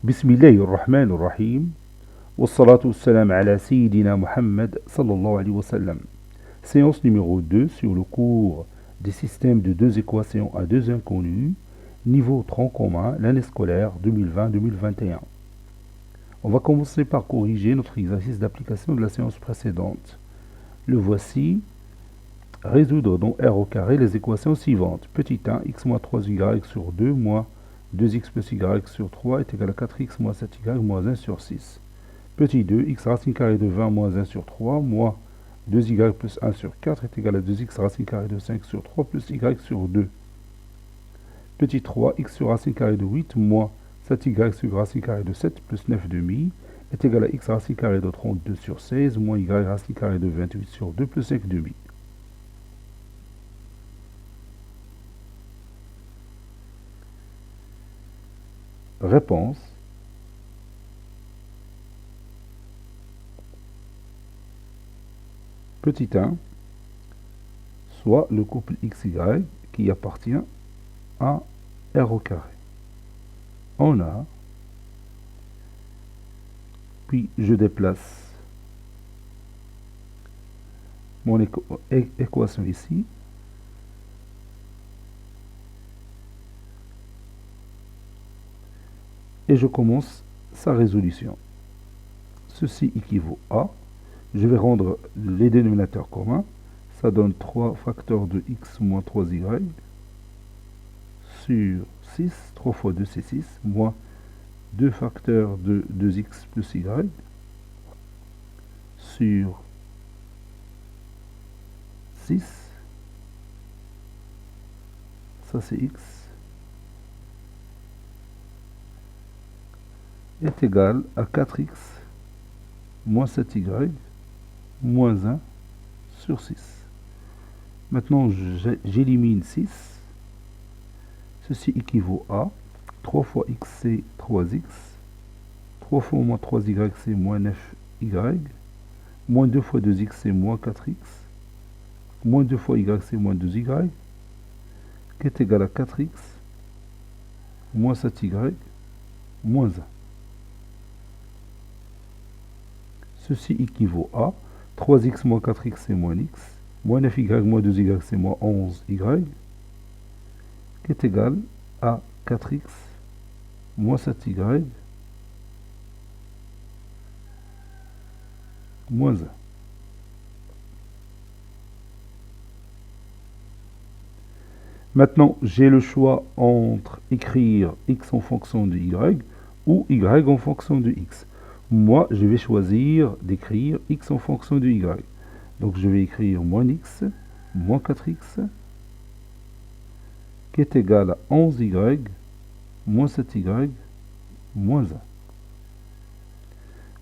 بسم الله الرحمن الرحيم والصلاة والسلام على سيدنا Muhammad sallallahu alayhi wa sallam. Séance numéro 2 sur le cours des systèmes de deux équations à deux inconnues, niveau tronc commun, l'année scolaire 2020-2021. On va commencer par corriger notre exercice d'application de la séance précédente. Le voici. Résoudre dans R au carré les équations suivantes. Petit 1, x moins 3y sur 2 moins 2x plus y sur 3 est égal à 4x moins 7y moins 1 sur 6. Petit 2, x racine carrée de 20 moins 1 sur 3 moins 2y plus 1 sur 4 est égal à 2x racine carrée de 5 sur 3 plus y sur 2. Petit 3, x sur racine carrée de 8 moins 7y sur racine carrée de 7 plus 9 demi est égal à x racine carrée de 32 sur 16 moins y racine carrée de 28 sur 2 plus 5 demi. Réponse. Petit 1, soit le couple XY qui appartient à R au carré. On a, puis je déplace mon équation ici. Et je commence sa résolution. Ceci équivaut à, je vais rendre les dénominateurs communs, ça donne 3 facteurs de x moins 3y sur 6, 3 fois 2 c'est 6, moins 2 facteurs de 2x plus y sur 6, ça c'est x, est égal à 4x moins 7y moins 1 sur 6. Maintenant, j'élimine 6. Ceci équivaut à 3 fois x c'est 3x, 3 fois moins 3y c'est moins 9y, moins 2 fois 2x c'est moins 4x, moins 2 fois y c'est moins 2y, qui est égal à 4x moins 7y moins 1. Ceci équivaut à 3x moins 4x c'est moins x, moins 9y moins 2y c'est moins 11y, qui est égal à 4x moins 7y moins 1. Maintenant, j'ai le choix entre écrire x en fonction de y ou y en fonction de x. Moi, je vais choisir d'écrire x en fonction de y. Donc, je vais écrire moins x, moins 4x, qui est égal à 11y, moins 7y, moins 1.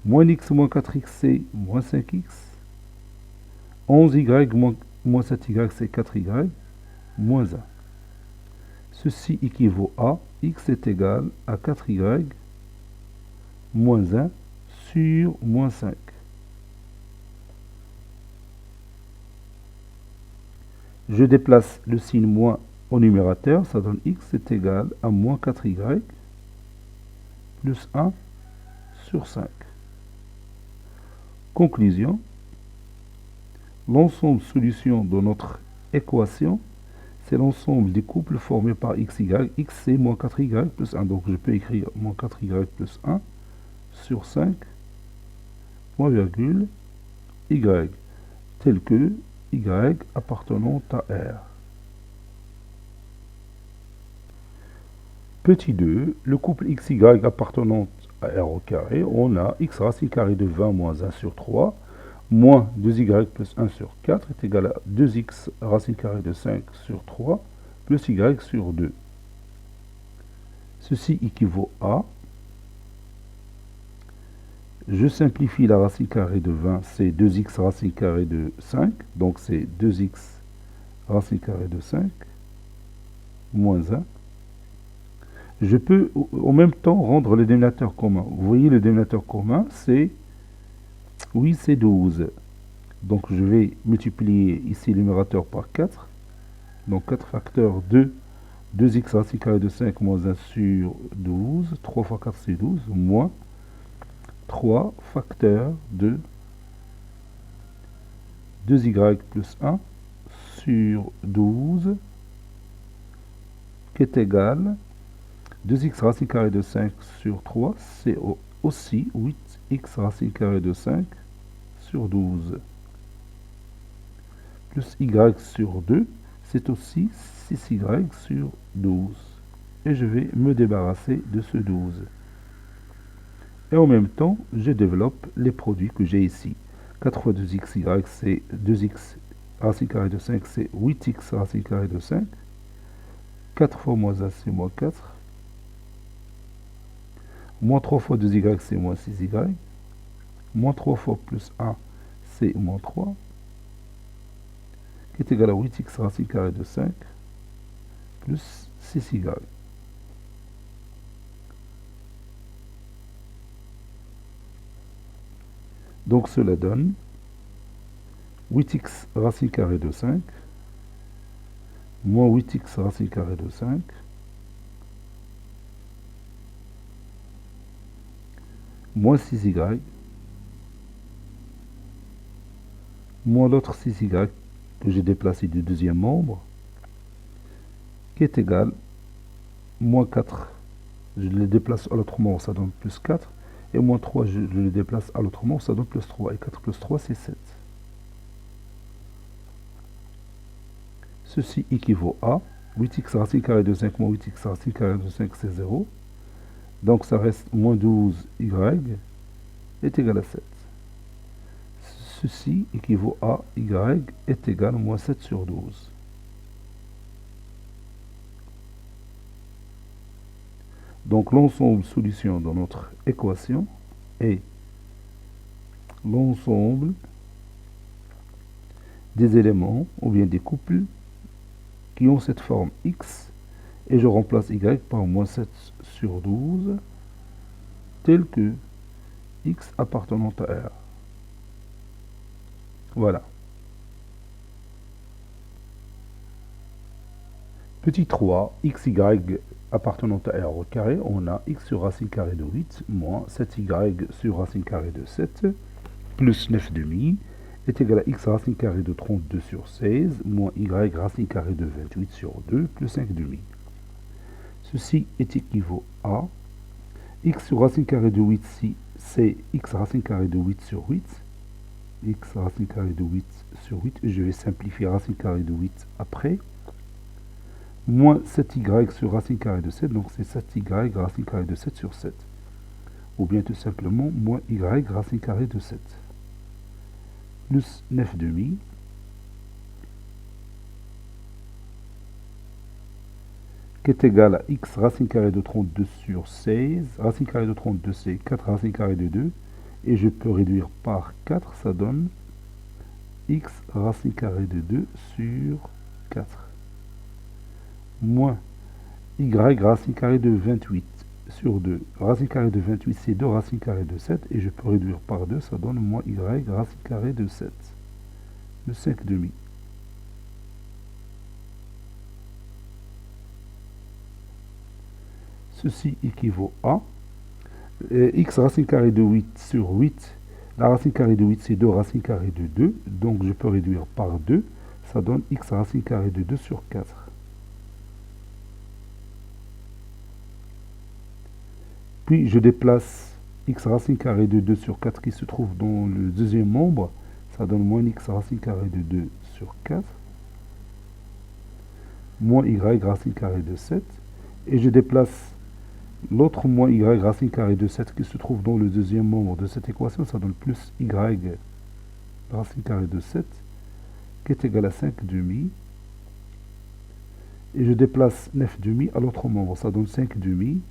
Moins x moins 4x, c'est moins 5x. 11y moins 7y, c'est 4y, moins 1. Ceci équivaut à x est égal à 4y, moins 1, sur moins 5. Je déplace le signe moins au numérateur, ça donne x est égal à moins 4y plus 1 sur 5. Conclusion. L'ensemble solution de notre équation, c'est l'ensemble des couples formés par x, y. X c'est moins 4y plus 1, donc je peux écrire moins 4y plus 1 sur 5, point virgule, y, tel que y appartenant à R. Petit 2, le couple xy appartenant à R au carré, on a x racine carrée de 20 moins 1 sur 3, moins 2y plus 1 sur 4 est égal à 2x racine carrée de 5 sur 3, plus y sur 2. Ceci équivaut à, je simplifie la racine carrée de 20, c'est 2x racine carrée de 5, donc c'est 2x racine carrée de 5, moins 1. Je peux en même temps rendre le dénominateur commun. Vous voyez, le dénominateur commun, c'est 8, c'est 12. Donc je vais multiplier ici le numérateur par 4. Donc 4 facteurs de 2x racine carrée de 5 moins 1 sur 12. 3 fois 4 c'est 12. Moins 3 facteur de 2y plus 1 sur 12 qui est égal 2x racine carrée de 5 sur 3, c'est aussi 8x racine carrée de 5 sur 12. Plus y sur 2, c'est aussi 6y sur 12. Et je vais me débarrasser de ce 12. Et en même temps, je développe les produits que j'ai ici. 4 fois 2xy, c'est 2x racine carrée de 5, c'est 8x racine carrée de 5. 4 fois moins 1, c'est moins 4. Moins 3 fois 2y, c'est moins 6y. Moins 3 fois plus 1, c'est moins 3. Qui est égal à 8x racine carrée de 5 plus 6y. Donc cela donne 8x racine carrée de 5 moins 8x racine carrée de 5 moins 6y moins l'autre 6y que j'ai déplacé du deuxième membre qui est égal moins 4. Je le déplace à l'autre membre, ça donne plus 4. Et moins 3, je le déplace à l'autre membre, ça donne plus 3. Et 4 plus 3, c'est 7. Ceci équivaut à 8x racine carrée de 5 moins 8x racine carrée de 5, c'est 0. Donc ça reste moins 12y est égal à 7. Ceci équivaut à y est égal à moins 7 sur 12. Donc l'ensemble solution de notre équation est l'ensemble des éléments ou bien des couples qui ont cette forme x et je remplace y par moins 7 sur 12 tel que x appartenant à R. Voilà. Petit 3, xy appartenant à R au carré, on a x sur racine carrée de 8 moins 7y sur racine carrée de 7 plus 9 demi est égal à x racine carrée de 32 sur 16 moins y racine carrée de 28 sur 2 plus 5 demi. Ceci est équivaut à x sur racine carrée de 8, si c'est x racine carrée de 8 sur 8, x racine carrée de 8 sur 8, et je vais simplifier racine carrée de 8 après, moins 7y sur racine carrée de 7, donc c'est 7y racine carrée de 7 sur 7. Ou bien tout simplement moins y racine carrée de 7. Plus 9 demi. Qui est égal à x racine carrée de 32 sur 16. Racine carrée de 32, c'est 4 racine carrée de 2. Et je peux réduire par 4, ça donne x racine carrée de 2 sur 4. Moins y racine carrée de 28 sur 2. Racine carrée de 28, c'est 2 racine carrée de 7. Et je peux réduire par 2, ça donne moins y racine carrée de 7. Le 5 demi. Ceci équivaut à x racine carrée de 8 sur 8. La racine carrée de 8, c'est 2 racine carrée de 2. Donc je peux réduire par 2. Ça donne x racine carrée de 2 sur 4. Puis je déplace x racine carrée de 2 sur 4 qui se trouve dans le deuxième membre. Ça donne moins x racine carrée de 2 sur 4. Moins y racine carrée de 7. Et je déplace l'autre moins y racine carrée de 7 qui se trouve dans le deuxième membre de cette équation. Ça donne plus y racine carrée de 7 qui est égal à 5 demi. Et je déplace 9 demi à l'autre membre. Ça donne 5 demi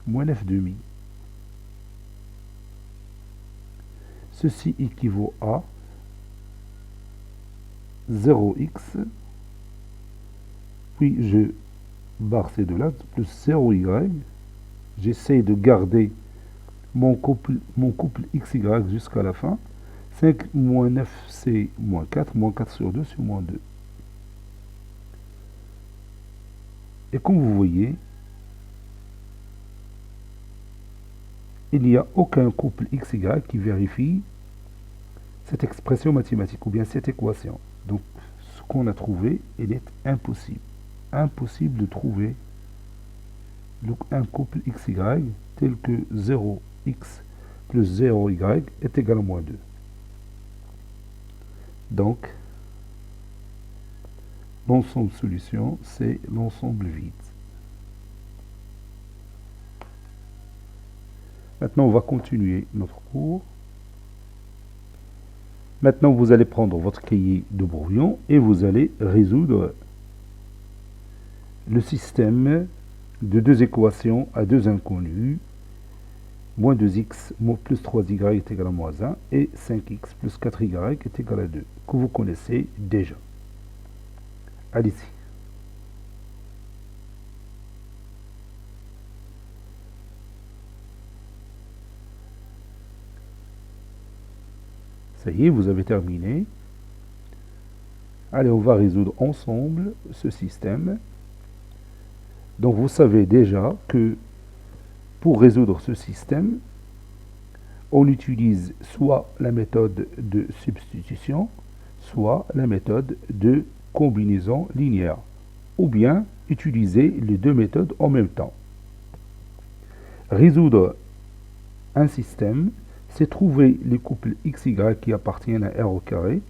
moins 9 demi. Ceci équivaut à 0x, puis je barre ces deux-là, plus 0y. J'essaie de garder mon couple xy jusqu'à la fin. 5 moins 9, c'est moins 4. Moins 4 sur 2, c'est moins 2. Et comme vous voyez, il n'y a aucun couple XY qui vérifie cette expression mathématique ou bien cette équation. Donc, ce qu'on a trouvé, il est impossible. Impossible de trouver un couple XY tel que 0x plus 0y est égal à moins 2. Donc, l'ensemble solution, c'est l'ensemble vide. Maintenant, on va continuer notre cours. Maintenant, vous allez prendre votre cahier de brouillon et vous allez résoudre le système de deux équations à deux inconnus. Moins 2x plus 3y est égal à moins 1 et 5x plus 4y est égal à 2, que vous connaissez déjà. Allez-y. Ça y est, vous avez terminé. Allez, on va résoudre ensemble ce système. Donc, vous savez déjà que pour résoudre ce système, on utilise soit la méthode de substitution, soit la méthode de combinaison linéaire, ou bien utiliser les deux méthodes en même temps. Résoudre un système, c'est trouver les couples XY qui appartiennent à R au carré,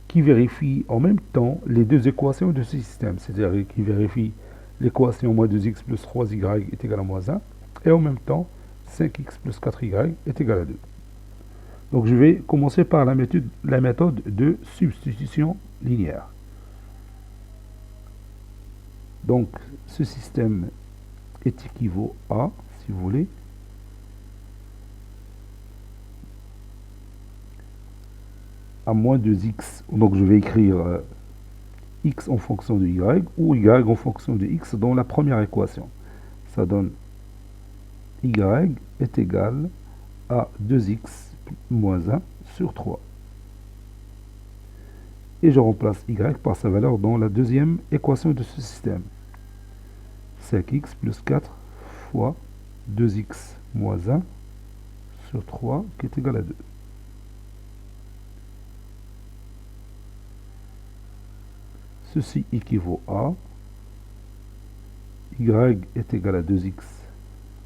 qui vérifient en même temps les deux équations de ce système, c'est-à-dire qui vérifient l'équation moins 2x plus 3y est égal à moins 1, et en même temps 5x plus 4y est égal à 2. Donc je vais commencer par la méthode de substitution linéaire. Donc ce système est équivaut à, si vous voulez, à moins 2x. Donc je vais écrire x en fonction de y ou y en fonction de x dans la première équation. Ça donne y est égal à 2x moins 1 sur 3. Et je remplace y par sa valeur dans la deuxième équation de ce système. 5x plus 4 fois 2x moins 1 sur 3 qui est égal à 2. Ceci équivaut à y est égal à 2x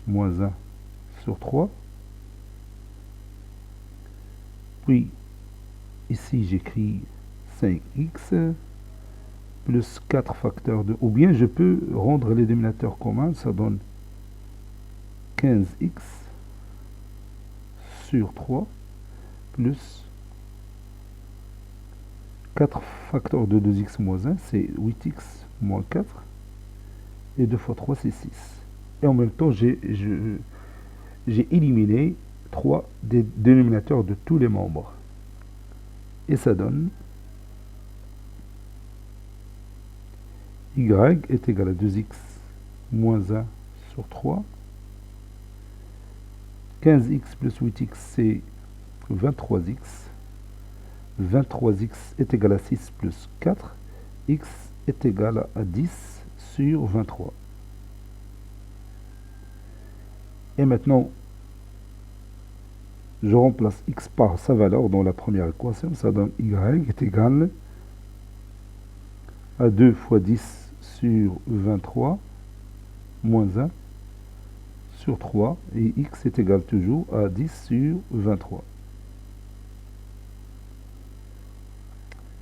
moins 1 sur 3. Puis, ici, j'écris 5x plus 4 facteurs de... Ou bien, je peux rendre les dénominateurs communs. Ça donne 15x sur 3 plus 4 facteurs de 2x moins 1, c'est 8x moins 4. Et 2 fois 3, c'est 6. Et en même temps, j'ai éliminé 3 des dénominateurs de tous les membres. Et ça donne y est égal à 2x moins 1 sur 3. 15x plus 8x, c'est 23x. 23x est égal à 6 plus 4. X est égal à 10 sur 23. Et maintenant, je remplace x par sa valeur dans la première équation. Ça donne y est égal à 2 fois 10 sur 23 moins 1 sur 3. Et x est égal toujours à 10 sur 23.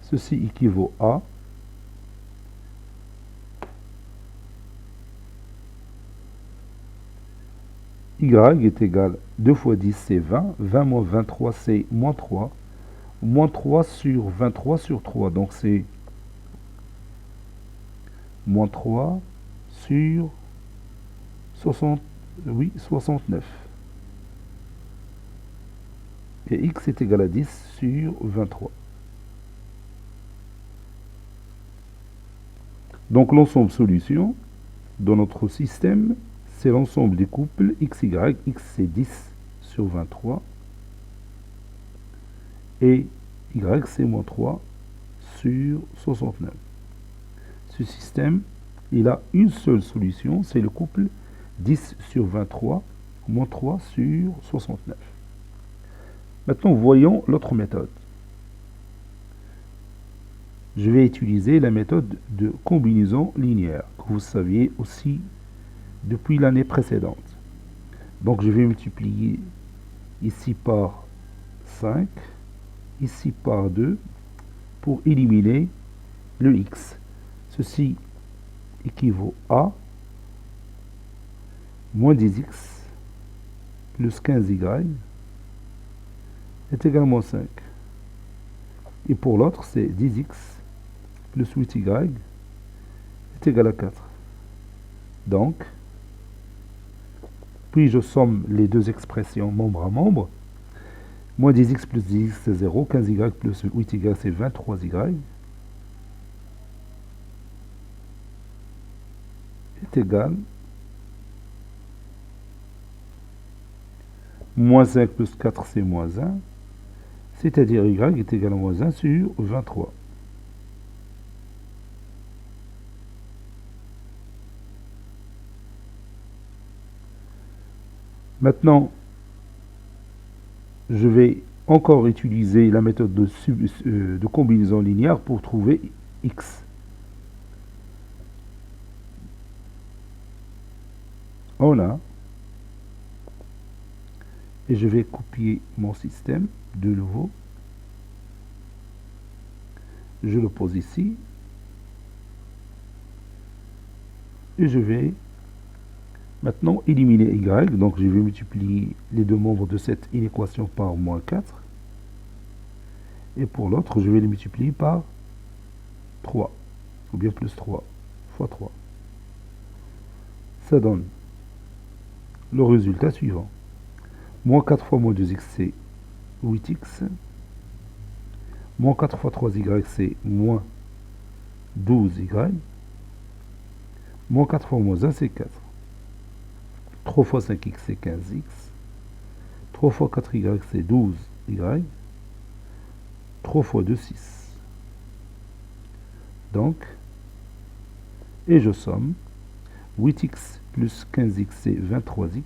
Ceci équivaut à y est égal à 2 fois 10, c'est 20. 20 moins 23, c'est moins 3. Moins 3 sur 23 sur 3. Donc, c'est moins 3 sur 69. Et x est égal à 10 sur 23. Donc, l'ensemble solution dans notre système, c'est l'ensemble des couples XY. X, c'est 10 sur 23. Et Y, c'est moins 3 sur 69. Ce système il a une seule solution, c'est le couple 10 sur 23 moins 3 sur 69. Maintenant, voyons l'autre méthode. Je vais utiliser la méthode de combinaison linéaire, que vous saviez aussi depuis l'année précédente. Donc, je vais multiplier ici par 5, ici par 2, pour éliminer le x. Ceci équivaut à moins 10x plus 15y est égal à moins 5. Et pour l'autre, c'est 10x plus 8y est égal à 4. Donc, puis je somme les deux expressions membre à membre. Moins 10x plus 10x c'est 0, 15y plus 8y c'est 23y est égal moins 5 plus 4 c'est moins 1, c'est-à-dire y est égal à moins 1 sur 23. Maintenant, je vais encore utiliser la méthode de combinaison linéaire pour trouver x. Voilà. Et je vais copier mon système de nouveau. Je le pose ici. Et je vais maintenant éliminer y. Donc je vais multiplier les deux membres de cette inéquation par moins 4. Et pour l'autre, je vais les multiplier par 3. Ou bien plus 3 fois 3. Ça donne le résultat suivant. Moins 4 fois moins 2x, c'est 8x. Moins 4 fois 3y, c'est moins 12y. Moins 4 fois moins 1, c'est 4. 3 fois 5x, c'est 15x. 3 fois 4y, c'est 12y. 3 fois 2, 6. Donc, et je somme. 8x plus 15x, c'est 23x.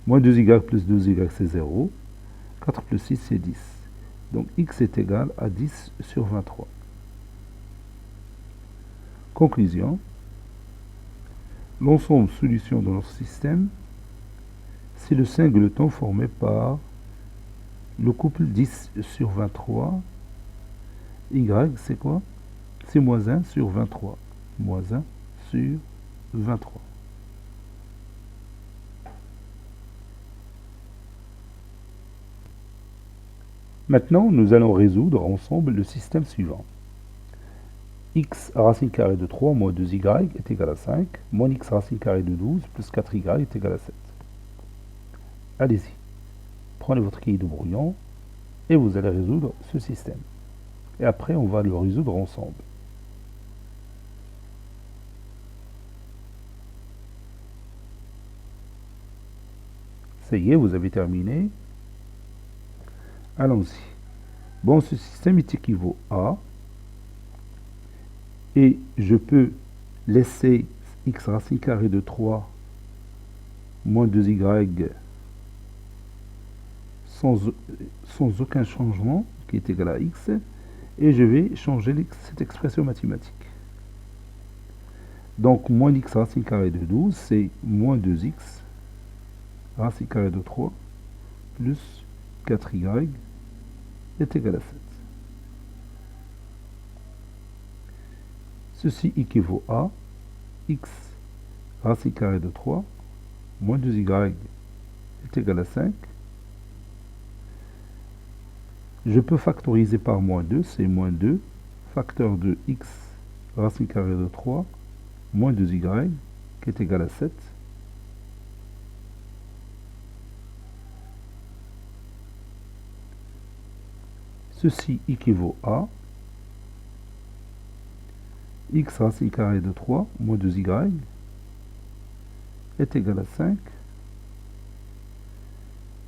Moins 2y plus 12y, c'est 0. 4 plus 6, c'est 10. Donc, x est égal à 10 sur 23. Conclusion. L'ensemble solution de notre système, c'est le singleton formé par le couple 10 sur 23. Y, c'est quoi? C'est moins 1 sur 23. Moins 1 sur 23. Maintenant, nous allons résoudre ensemble le système suivant. X racine carrée de 3 moins 2y est égal à 5, moins x racine carrée de 12 plus 4y est égal à 7. Allez-y, prenez votre cahier de brouillon et vous allez résoudre ce système. Et après, on va le résoudre ensemble. Ça y est, vous avez terminé. Allons-y. Bon, ce système est équivaut à, et je peux laisser x racine carrée de 3 moins 2y sans aucun changement, qui est égal à x, et je vais changer cette expression mathématique. Donc, moins x racine carrée de 12, c'est moins 2x racine carrée de 3 plus 4y est égal à 7. Ceci équivaut à x racine carrée de 3 moins 2y est égal à 5. Je peux factoriser par moins 2, c'est moins 2, facteur de x racine carrée de 3 moins 2y qui est égal à 7. Ceci équivaut à x racine carrée de 3 moins 2y est égal à 5.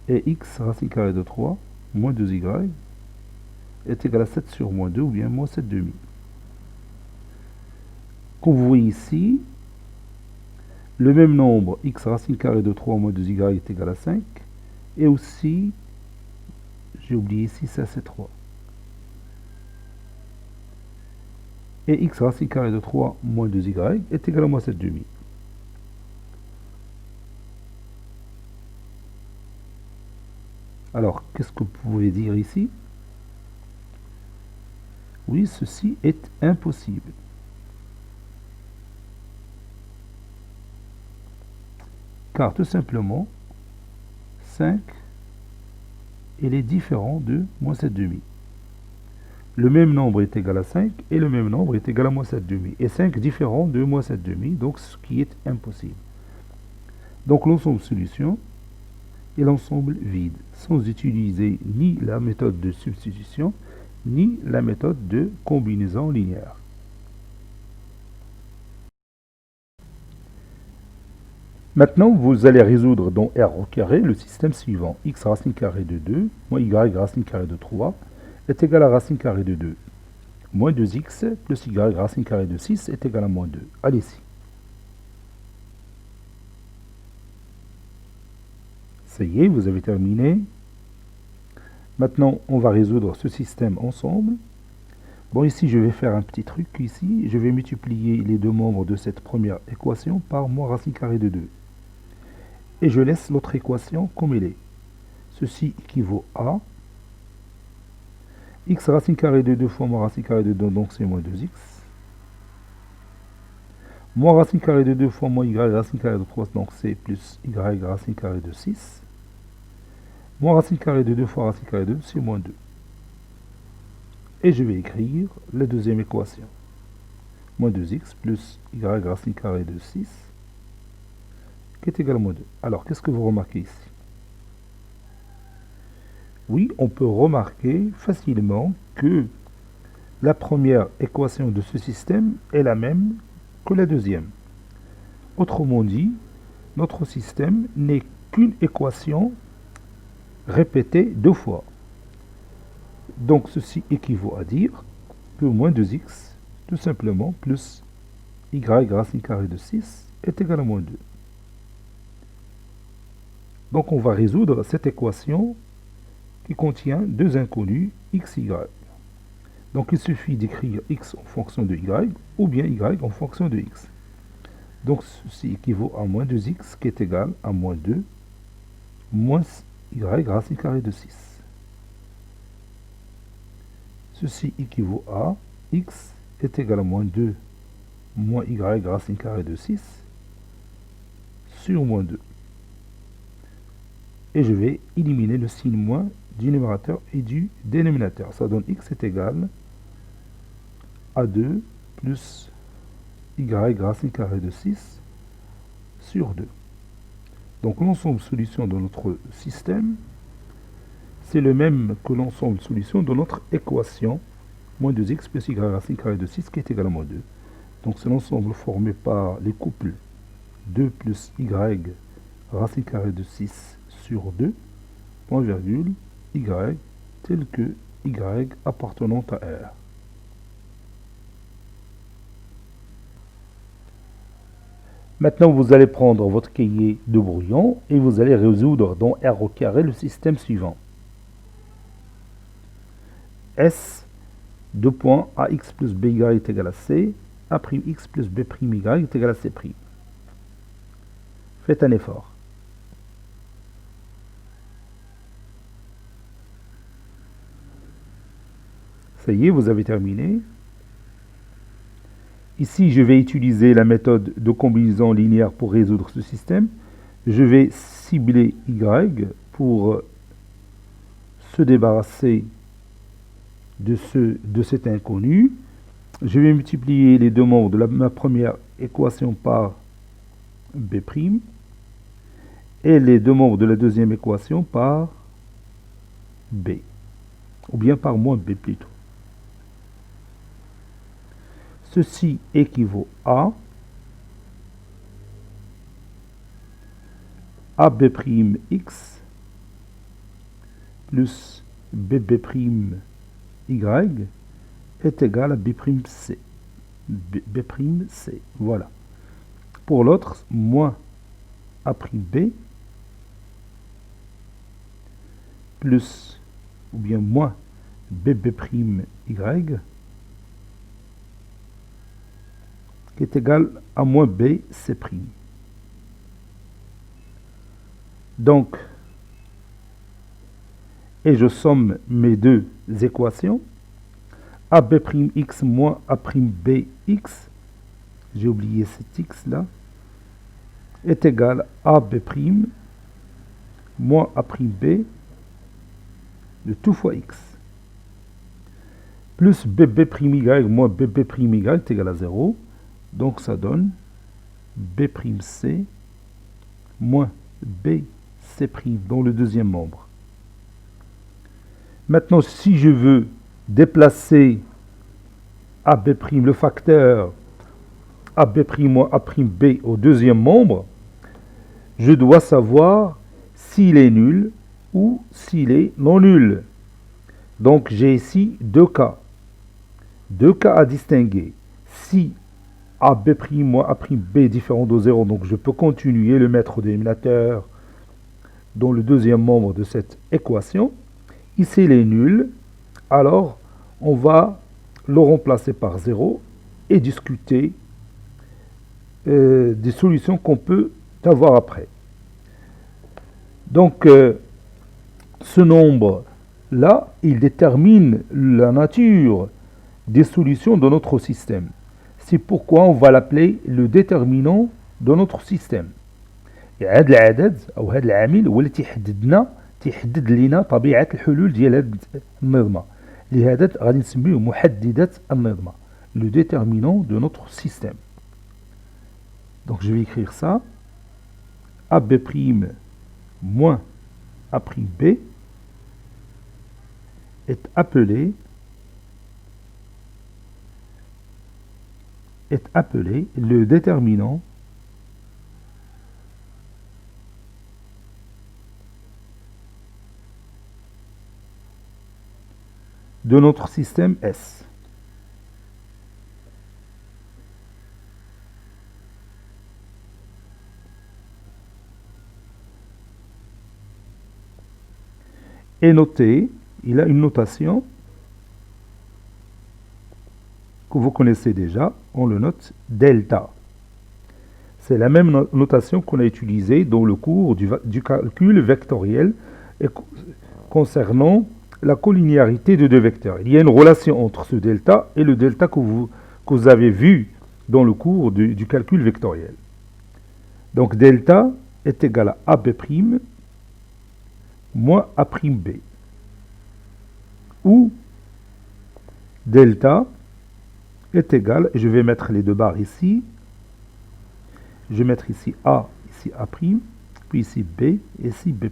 Et x racine carrée de 3 moins 2y est égal à 7 sur moins 2 ou bien moins 7 demi. Comme vous voyez ici, le même nombre, x racine carrée de 3 moins 2y est égal à 5. Et aussi, j'ai oublié ici, ça c'est 3. Et x racine carrée de 3 moins 2y est égal à moins 7 demi. Alors, qu'est-ce que vous pouvez dire ici? Oui, ceci est impossible. Car tout simplement, 5, il est différent de moins 7 demi. Le même nombre est égal à 5 et le même nombre est égal à moins 7 demi. Et 5 différent de moins 7 demi, donc ce qui est impossible. Donc l'ensemble solution est l'ensemble vide, sans utiliser ni la méthode de substitution, ni la méthode de combinaison linéaire. Maintenant, vous allez résoudre dans R au carré le système suivant. X racine carrée de 2 moins y racine carrée de 3 est égal à racine carrée de 2. Moins 2x plus y racine carrée de 6 est égal à moins 2. Allez-y. Ça y est, vous avez terminé. Maintenant, on va résoudre ce système ensemble. Bon, ici, je vais faire un petit truc. Ici, je vais multiplier les deux membres de cette première équation par moins racine carrée de 2. Et je laisse l'autre équation comme elle est. Ceci équivaut à x racine carrée de 2 fois moins racine carrée de 2, donc c'est moins 2x. Moins racine carrée de 2 fois moins y racine carrée de 3, donc c'est plus y racine carrée de 6. Moins racine carrée de 2 fois racine carrée de 2, c'est moins 2. Et je vais écrire la deuxième équation. Moins 2x plus y racine carrée de 6, qui est égal à moins 2. Alors, qu'est-ce que vous remarquez ici? Oui, on peut remarquer facilement que la première équation de ce système est la même que la deuxième. Autrement dit, notre système n'est qu'une équation répétée deux fois. Donc ceci équivaut à dire que moins 2x, tout simplement, plus y racine carrée de 6 est égal à moins 2. Donc on va résoudre cette équation qui contient deux inconnus, x, y. Donc il suffit d'écrire x en fonction de y ou bien y en fonction de x. Donc ceci équivaut à moins 2x qui est égal à moins 2 moins y racine carrée de 6. Ceci équivaut à x est égal à moins 2 moins y racine carrée de 6 sur moins 2. Et je vais éliminer le signe moins du numérateur et du dénominateur. Ça donne x est égal à 2 plus y racine carrée de 6 sur 2. Donc l'ensemble solution de notre système, c'est le même que l'ensemble solution de notre équation, moins 2x plus y racine carrée de 6 qui est égal à moins 2. Donc c'est l'ensemble formé par les couples 2 plus y racine carrée de 6 sur 2, point virgule, y tel que y appartenant à R. Maintenant, vous allez prendre votre cahier de brouillon et vous allez résoudre dans R au carré le système suivant. S, 2 points, AX plus BY est égal à C, A'X plus B'Y est égal à C'. Faites un effort. Ça y est, vous avez terminé. Ici, je vais utiliser la méthode de combinaison linéaire pour résoudre ce système. Je vais cibler Y pour se débarrasser de cet inconnu. Je vais multiplier les deux membres de ma première équation par B' et les deux membres de la deuxième équation par B, ou bien par moins B plutôt. Ceci équivaut à AB'X plus BB'Y est égal à B'C. B'C. Voilà. Pour l'autre, moins A'B plus ou bien moins BB'Y qui est égal à moins BC'. Donc, et je somme mes deux équations. A'B'X moins A'Bx, j'ai oublié cet X là, est égal à B' moins A'B de tout fois X. Plus BB'Y moins BB'Y est égal à 0. Donc ça donne B'C moins BC' dans le deuxième membre. Maintenant, si je veux déplacer AB', le facteur AB' moins A'B au deuxième membre, je dois savoir s'il est nul ou s'il est non nul. Donc j'ai ici deux cas. Deux cas à distinguer. Si AB' moins A'B est différent de 0, donc je peux continuer le mettre au dénominateur dans le deuxième membre de cette équation. Ici, il est nul, alors on va le remplacer par 0 et discuter des solutions qu'on peut avoir après. Donc, ce nombre-là, il détermine la nature des solutions de notre système. C'est pourquoi on va l'appeler le déterminant de notre système. Et هذا العدد أو هذا العامل هو اللي تيحدد لنا طبيعة الحلول ديال هذه النظمة. لهذا غادي نسميه محددة النظمة. Le déterminant de notre système. Donc je vais écrire ça. AB' moins A'B est appelé le déterminant de notre système S. Et notez, il a une notation que vous connaissez déjà, on le note delta. C'est la même notation qu'on a utilisée dans le cours du calcul vectoriel et concernant la collinéarité de deux vecteurs. Il y a une relation entre ce delta et le delta que vous avez vu dans le cours du calcul vectoriel. Donc delta est égal à AB' moins A'B. Ou delta est égal, je vais mettre les deux barres ici, je vais mettre ici A, ici A', puis ici B, et ici B'.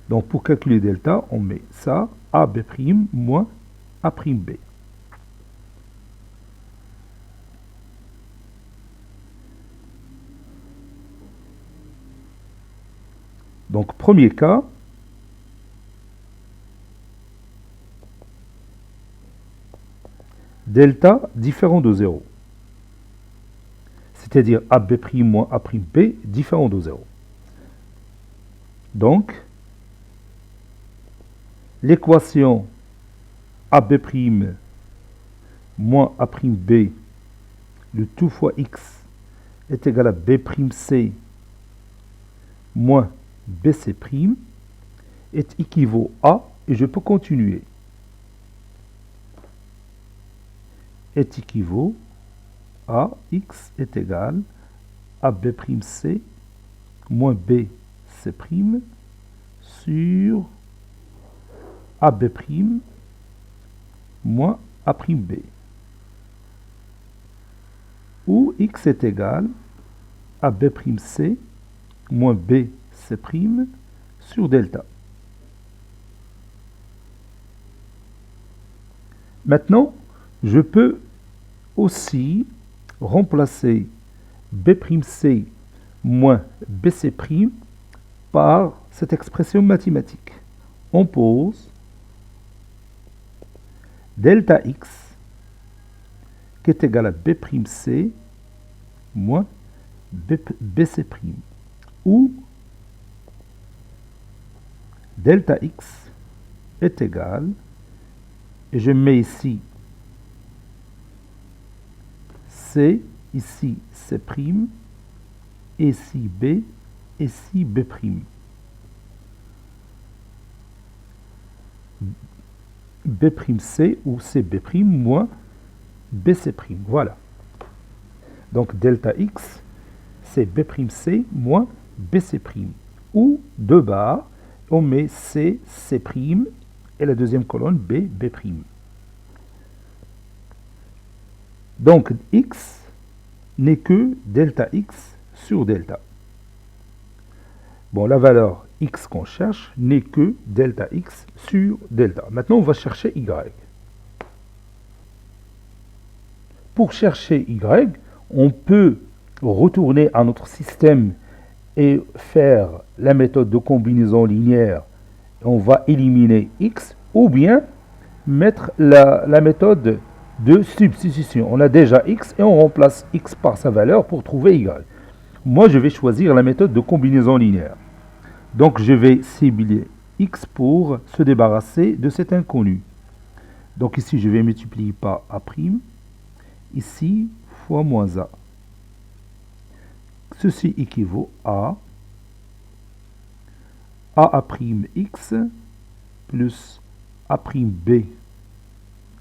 Donc pour calculer delta, on met ça, AB' moins A'B. Donc premier cas, delta différent de 0. C'est-à-dire AB' moins A'B différent de 0. Donc, l'équation AB' moins A'B de tout fois x est égal à B'C moins BC' est équivaut à, et je peux continuer, est équivaut à x est égal à B'C moins BC' sur AB' moins A'B. Où x est égal à B'C moins BC' sur delta. Maintenant, je peux aussi remplacer B'C moins BC' par cette expression mathématique. On pose delta x qui est égal à B'C moins BC', où delta X est égal, et je mets ici C, ici C', ici B, ici B'. B'C ou CB' moins BC'. Voilà. Donc delta X, c'est B'C moins BC'. Ou deux barres, on met C, C', et la deuxième colonne B, B'. Donc X n'est que delta X sur delta. Bon, la valeur X qu'on cherche n'est que delta X sur delta. Maintenant, on va chercher Y. Pour chercher Y, on peut retourner à notre système et faire la méthode de combinaison linéaire. On va éliminer X, ou bien mettre la méthode de substitution. On a déjà X et on remplace X par sa valeur pour trouver Y. Moi, je vais choisir la méthode de combinaison linéaire. Donc, je vais cibler X pour se débarrasser de cet inconnu. Donc, ici, je vais multiplier par A', ici, fois moins A. Ceci équivaut à A'X plus A'B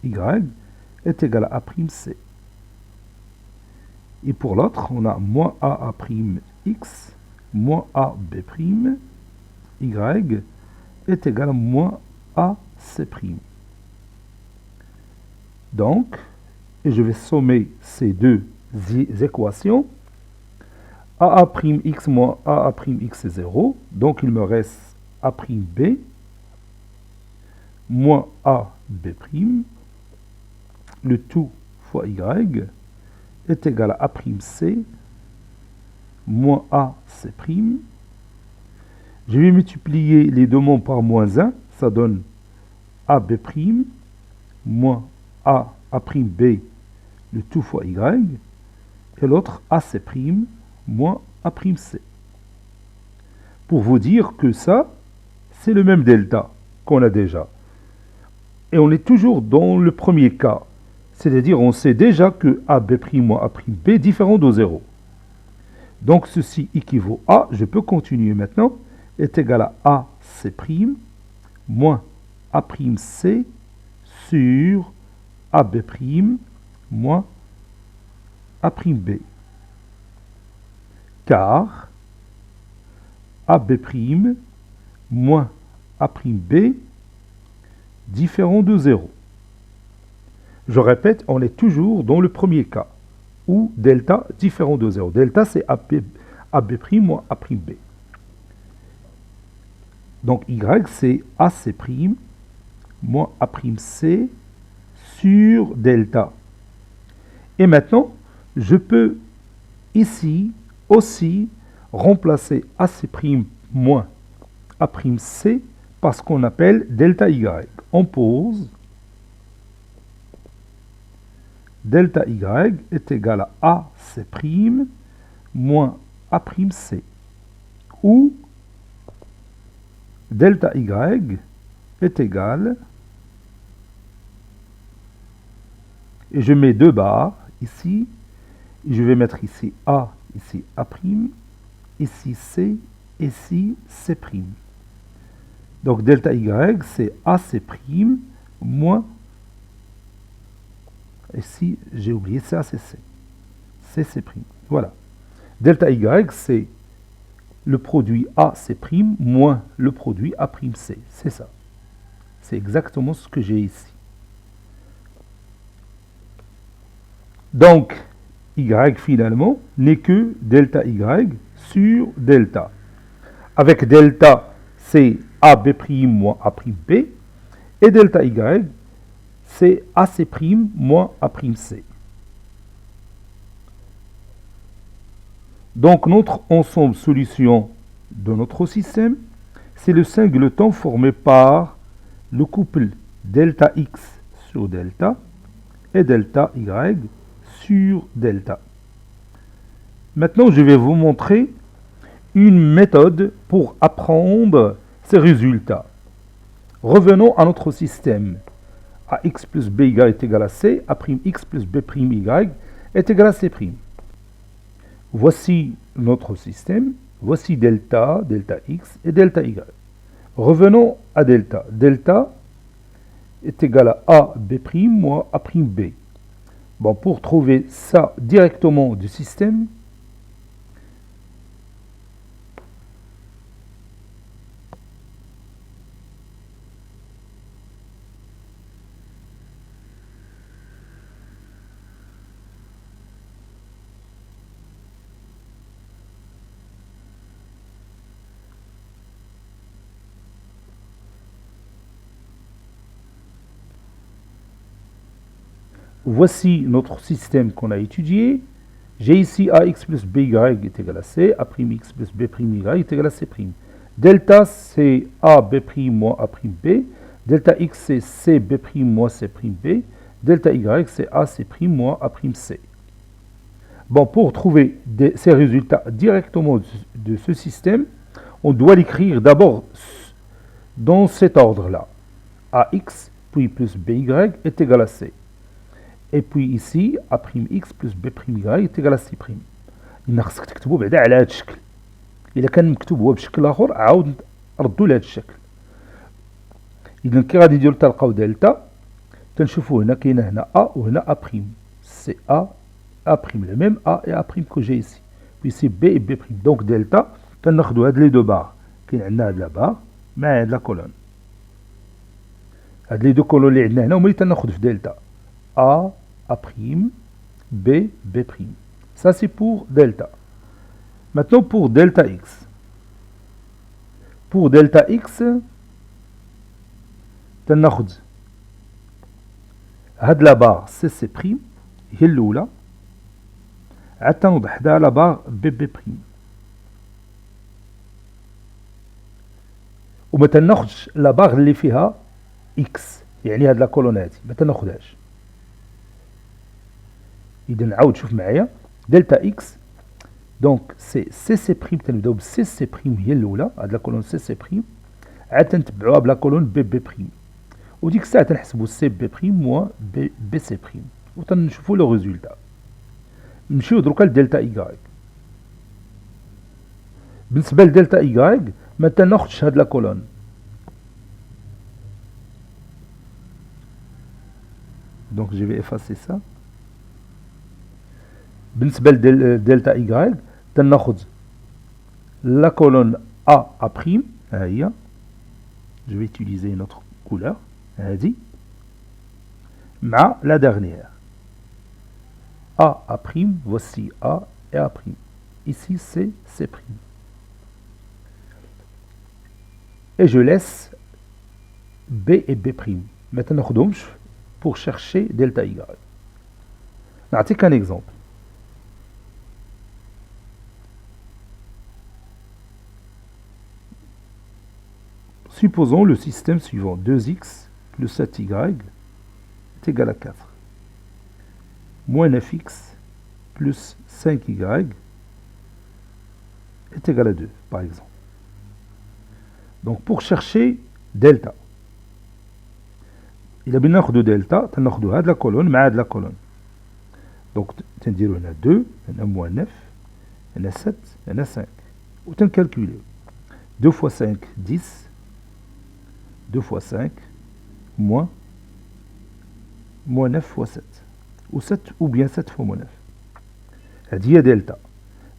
Y est égal à A'C. Et pour l'autre, on a moins A'X moins AB' Y est égal à moins AC'. Donc, et je vais sommer ces deux équations. A'X moins A'X est 0. Donc, il me reste A'B moins AB'. Le tout fois Y est égal à A'C moins AC'. Je vais multiplier les deux monts par moins 1. Ça donne AB' moins A'B, le tout fois Y. Et l'autre AC' moins A'C. Pour vous dire que ça, c'est le même delta qu'on a déjà. Et on est toujours dans le premier cas. C'est-à-dire, on sait déjà que AB' moins A'B est différent de 0. Donc, ceci équivaut à, je peux continuer maintenant, est égal à AC' moins A'C sur AB' moins A'B. Car AB' moins A'B différent de 0. Je répète, on est toujours dans le premier cas, où delta différent de 0. Delta, c'est AB' moins A'B. Donc, Y, c'est AC' moins A'C sur delta. Et maintenant, je peux ici aussi remplacer AC' moins A'C par ce qu'on appelle delta Y. On pose delta Y est égal à AC' moins A'C. Ou delta Y est égal, et je mets deux barres ici, et je vais mettre ici A, ici A', ici C, ici C'. Donc delta Y, c'est AC' moins, ici j'ai oublié, c'est ACC, CC'. Voilà. Delta Y, c'est le produit AC' moins le produit A'C. C'est ça. C'est exactement ce que j'ai ici. Donc, Y finalement n'est que delta Y sur delta. Avec delta, c'est AB' moins A'B. Et delta Y, c'est AC' moins A'C. Donc, notre ensemble solution de notre système, c'est le singleton formé par le couple delta X sur delta et delta Y sur delta. Maintenant, je vais vous montrer une méthode pour apprendre ces résultats. Revenons à notre système. AX plus BY est égal à C, A'X plus B'Y est égal à C'. Voici notre système. Voici delta, delta X et delta Y. Revenons à delta. Delta est égal à A B' moins A'B. Bon, pour trouver ça directement du système, voici notre système qu'on a étudié. J'ai ici AX plus BY est égal à C, A'X plus B'Y est égal à C'. Delta, c'est A B' moins A'B. Delta X, c'est C B' moins C'B. Delta Y, c'est A C' moins A'C. Bon, pour trouver ces résultats directement de ce système, on doit l'écrire d'abord dans cet ordre-là. AX puis plus BY est égal à C. Et puis ici, A'X plus B'Y est égal à C'. إن خصك تكتبو بعدا على هذا الشكل. إلا كان مكتوب هو بشكل آخر عاود ردو لهذا الشكل. إذا كي غادي نديرو تلقاو دلتا تنشوفو هنا كاينه هنا A وهنا A'. سي A le même A et A' que j'ai ici. Puis c'est B et B'. Donc delta تناخدو هاد لي دو بار. كاين عندنا هاد لا بار مع هاد لا كولون. هاد لي دو كولون اللي عندنا هنا هما اللي تناخد في دلتا. A, A', B, B'. Ça, c'est pour delta. Maintenant, pour delta X. Pour delta X, تناخد هاد لا بار سي سي بريم هي الأولى عاد تنوضع حداها لا بار بي بي بريم وما تناخدش لا بار اللي فيها إكس يعني هاد لا كولون هادي ما تناخدهاش. إذا نعاود شوف معايا دلتا إكس دونك سي سي بريم تنبداو بسي سي بريم هي الأولى هاد لا كولون سي سي بريم عاد تنتبعوها بلا كولون بي بي بريم وديك الساعة تنحسبو سي بي بريم موان بي سي بريم وتنشوفو لو ريزولتا. نمشيو دروكا لدلتا إيكغيك. بالنسبة لدلتا إيكغيك ما تناخدش هاد لا كولون. دونك جو في افاسي سا. بالنسبة لدلتا إيكغيك تناخد لا كولون A A', ها هي. جو في utiliser une autre couleur. هادي مع لا dernière A', voici A et A'. Ici c'est C'. Et je laisse B et B'. ما تناخدهمش pour chercher delta Y. نعطيك un exemple. Supposons le système suivant. 2x plus 7y est égal à 4. Moins 9x plus 5y est égal à 2, par exemple. Donc, pour chercher delta, il a bien de delta, tu as la colonne, mais de la colonne. Donc, tu as 2, on a moins 9, on a 7, on a 5. Ou tu calculer. 2 fois 5, 10. 2 fois 5, moins 9 fois 7. Ou 7, ou bien 7 fois moins 9. Elle dit delta.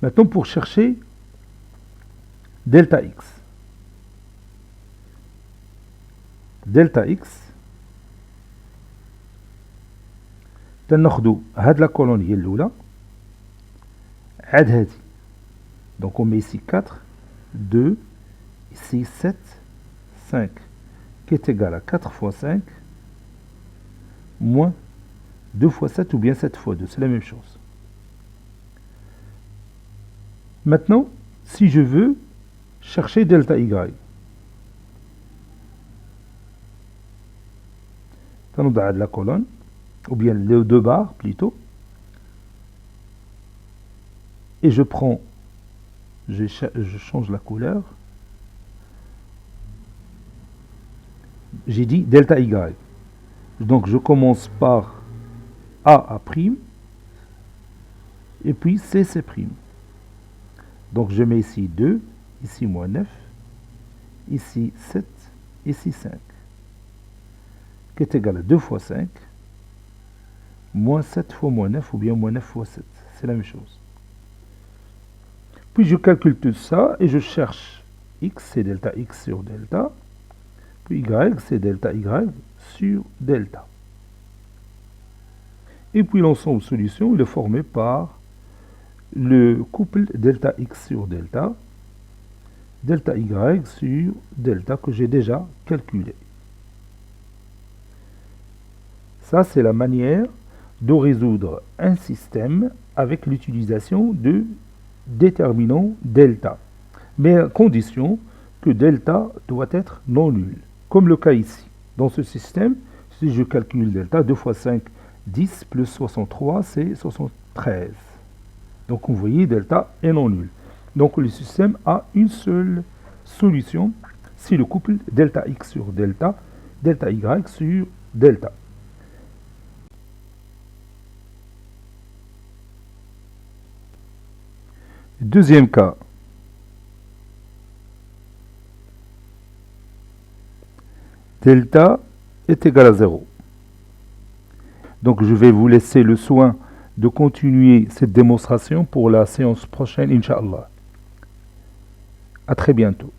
Maintenant, pour chercher delta x. Delta x, تناخدو هاد لا كولون هي الأولى عاد هادي. Donc on met ici 4, 2, ici 7, 5. Qui est égal à 4 fois 5 moins 2 fois 7 ou bien 7 fois 2, c'est la même chose. Maintenant, si je veux chercher delta y, تنوضع de la colonne, ou bien les deux barres plutôt, et je prends, je change la couleur, j'ai dit delta y. Donc je commence par A prime, et puis C prime. Donc je mets ici 2, ici moins 9, ici 7, ici 5, qui est égal à 2 fois 5, moins 7 fois moins 9, ou bien moins 9 fois 7. C'est la même chose. Puis je calcule tout ça, et je cherche x, c'est delta x sur delta, puis y, c'est delta y sur delta. Et puis l'ensemble solution, il est formé par le couple delta x sur delta y sur delta que j'ai déjà calculé. Ça, c'est la manière de résoudre un système avec l'utilisation de déterminant delta. Mais à condition que delta doit être non nul, comme le cas ici. Dans ce système, si je calcule delta, 2 fois 5, 10, plus 63, c'est 73. Donc vous voyez, delta est non nul. Donc le système a une seule solution, c'est le couple delta x sur delta y sur delta. Deuxième cas. Delta est égal à 0. Donc je vais vous laisser le soin de continuer cette démonstration pour la séance prochaine, Inch'Allah. À très bientôt.